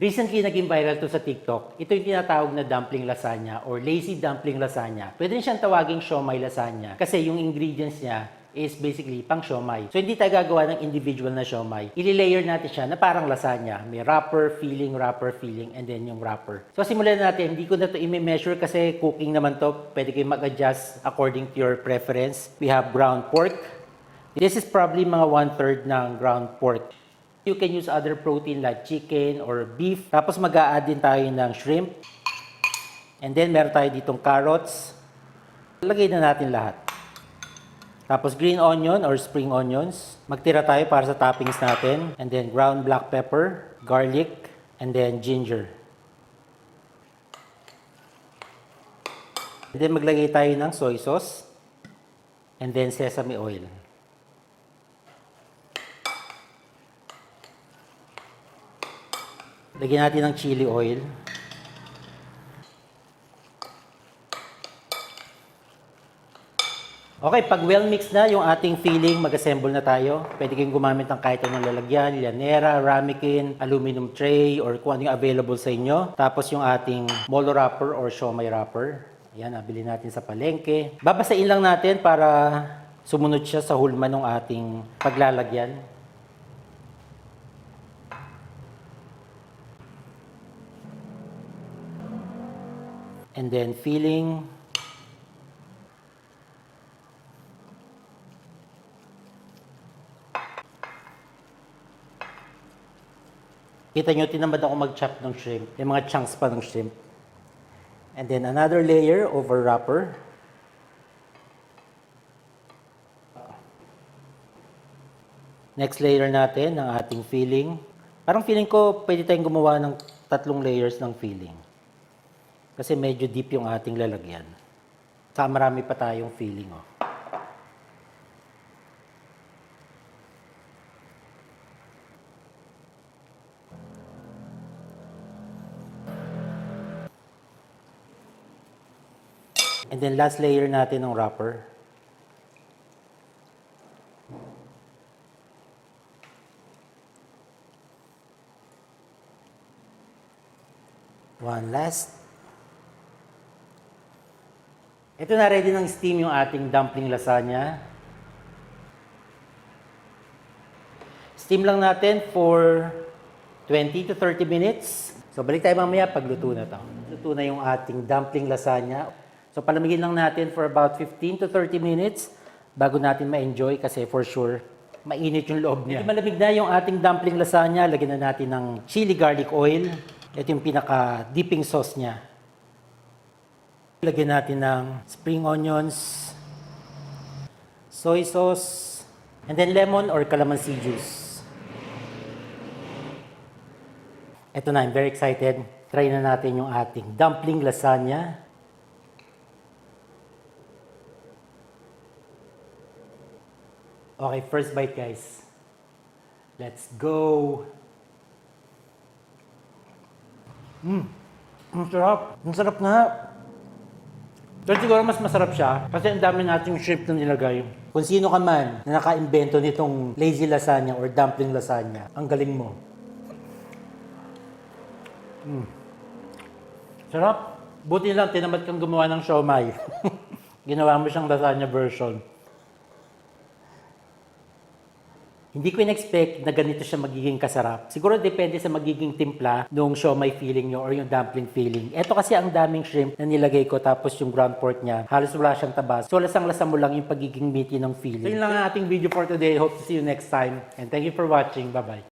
Recently, naging viral to sa TikTok. Ito yung tinatawag na dumpling lasagna or lazy dumpling lasagna. Pwede siyang tawaging siomai lasagna kasi yung ingredients niya is basically pang siomai. So, hindi tayo gagawa ng individual na siomai. Ili-layer natin siya na parang lasagna. May wrapper, filling, and then yung wrapper. So, simulan natin. Hindi ko na ito i-measure kasi cooking naman to. Pwede kayo mag-adjust according to your preference. We have ground pork. This is probably mga 1/3 ng ground pork. You can use other protein like chicken or beef. Tapos mag-a-add din tayo ng shrimp. And then meron tayo ditong carrots. Lagay na natin lahat. Tapos green onion or spring onions. Magtira tayo para sa toppings natin. And then ground black pepper, garlic, and then ginger. And then maglagay tayo ng soy sauce. And then sesame oil. Lagyan natin ng chili oil. Okay, pag well mixed na yung ating filling, mag-assemble na tayo. Pwede kayong gumamit ng kahit anong lalagyan, llanera, ramekin, aluminum tray, or kung ano yung available sa inyo. Tapos yung ating molo wrapper or siomai wrapper. Ayan, nabili natin sa palengke. Babasain lang natin para sumunod siya sa hulma ng ating paglalagyan. And then filling. Kita nyo, tinamad ako mag-chop ng shrimp. Yung mga chunks pa ng shrimp. And then another layer over wrapper. Next layer natin ng ating filling. Parang feeling ko pwede tayong gumawa ng 3 layers ng filling. Kasi medyo deep yung ating lalagyan. Saka marami pa tayong filling. Oh. And then last layer natin ng wrapper. One last. Ito na, ready ng steam yung ating dumpling lasagna. Steam lang natin for 20 to 30 minutes. So balik tayo mamaya pag luto na to. Luto na yung ating dumpling lasagna. So palamigin lang natin for about 15 to 30 minutes bago natin ma-enjoy kasi for sure mainit yung loob niya. Malamig na yung ating dumpling lasagna. Lagyan na natin ng chili garlic oil. Ito yung pinaka-dipping sauce niya. Lagyan natin ng spring onions, soy sauce, and then lemon or calamansi juice. Ito na, I'm very excited. Try na natin yung ating dumpling lasagna. Okay, first bite guys. Let's go! Ang sarap! Ang sarap nga! Pero siguro mas masarap siya kasi ang dami nating shrimp na nilagay. Kung sino ka man na naka-invento nitong lazy lasagna or dumpling lasagna, ang galing mo. Sarap. Buti lang, tinamad kang gumawa ng siomai. Ginawa mo siyang lasagna version. Hindi ko in-expect na ganito siya magiging kasarap. Siguro depende sa magiging timpla nung siomai filling nyo or yung dumpling filling. Ito kasi ang daming shrimp na nilagay ko tapos yung ground pork niya, halos wala siyang tabas. So lasang-lasa mo lang yung pagiging meaty ng filling. So yun lang ang ating video for today. Hope to see you next time. And thank you for watching. Bye-bye.